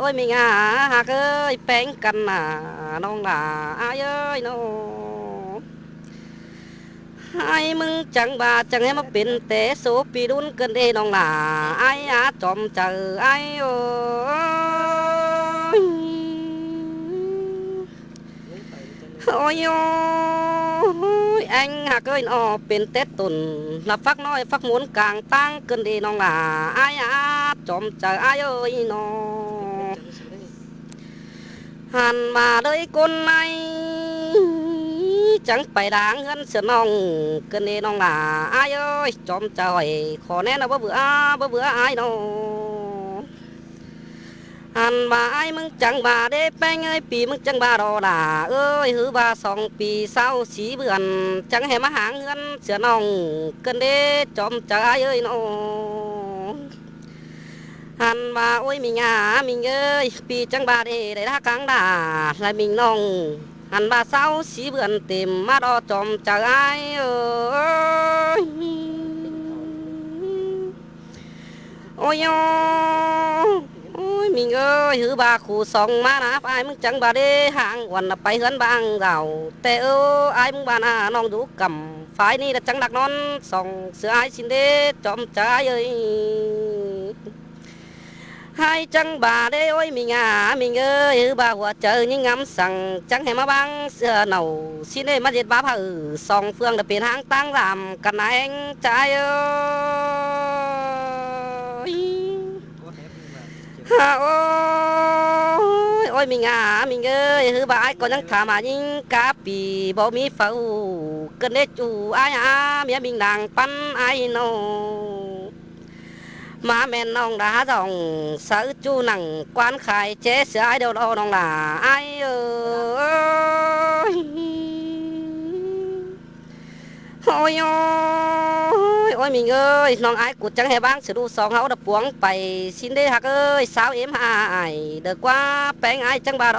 ยมีงาหากเอ้ยแป้งกันน่ะน้องหล่าอายเอ้ยน้องให้มึงจังบาจังให้มาเป็นแต่โสปีดุนเกินเด้น้องหล่าอายอาจอมเจออายโอ้ยโอ้ยอังหากเอ้ยอ้อเป็นเต็ดตุนนับฟักน้อยฟักหมุนกลางตั้งเกินเด้น้องหล่าอายอาจอมเจออายเอ้ยน้องหันมาเลยคนในจังไปด่างเงินเสือน้องเกินเด้น้องหล่าอายเอ้ยจอมเจอยขอแน่นะบ่เบื่ออายน้องหันมาอายมึงจังบาเด้แป้งเอ้ยปีมึงจังบาดอด่าเอ้ยหือบา2 ปีเศร้าสีเบื่อนจังให้มาหาเงินเสือน้องเกินเด้จอมเจออายเอ้ยน้องหันมาโอ้ยมีงามิงเอ้ยปีจังบาเด้ได้ละกลางด่าและมิงน้องหันมาเศร้าสีเบื่อนเต็มมาดอจอมเจออายเอ้ยโอ้ยโอ้ยมิงเอ้ยหือบาคู่สองมานะอายมึงจังบาเด้ห่างวันไปเฮือนบางเราแต่อายมึงบานาน้องดูกำฝ่ายนี้ละจังดักนอนส่องเสืออายสินเด้จอมเจออายเอ้ยให้จังบาเด้โอ้ยมีงามิงเอ้ยหือบาหัวเจอยิ่งงำสั่งจังให้มาบังเสือเหนาสิเด้มาเด็ดบาผาส่องเฟืองได้เป็นหางตั้งรำกันเองใจเอ้ยฮะโอ้ยมีงามิงเอ้ยหือบาอ้ายก็ยังถามมายิ่งกะปีบ่มีเฝ้าเกินเด้จูอ้ายเมียมิงนางปันอ้ายน้องมาแม่นน้องดาดองสะจูหนังกวานขายเจ๊เสือไอเดียวน้องหล่าไอเอ้ยโอ้ยโอ้ยมิงเอ้ยน้องไอกุดจังให้บ้างสิดูสองเฮาดะปวงไปสินเด้ฮักเอ้ยสาวเอ็มหายเด้อกว่าแป้งไอจังบาด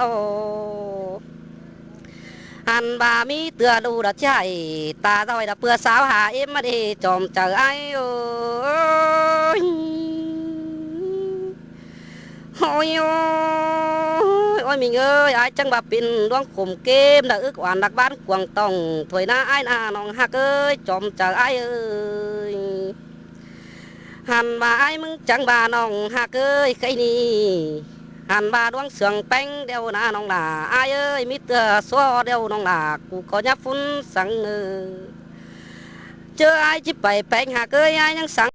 หันบามีเตือดูดะใจตาต้อยดะเปื้อสาวหาเอ็มมาดิจอมเจอไอเอ้ยโอ้ยโอ้ยมิงเอ้ยอายจังบาปินดวงข่มเกมดะอึกหวานดักบ้านกวางต้องถวยหน้าอายหน้าน้องฮักเอ้ยจอมเจออายเอ้ยหันมาอายมึงจังบาน้องฮักเอ้ยใครนี่หันบาดวงเสืองแป้งเดียวนะน้องหล่าอายเอ้ยมีเตือซัวเดียวน้องหล่ากูก็ยับฟุ้นสังเจออายจิไปแป้งฮักเอ้ยอายยังสัง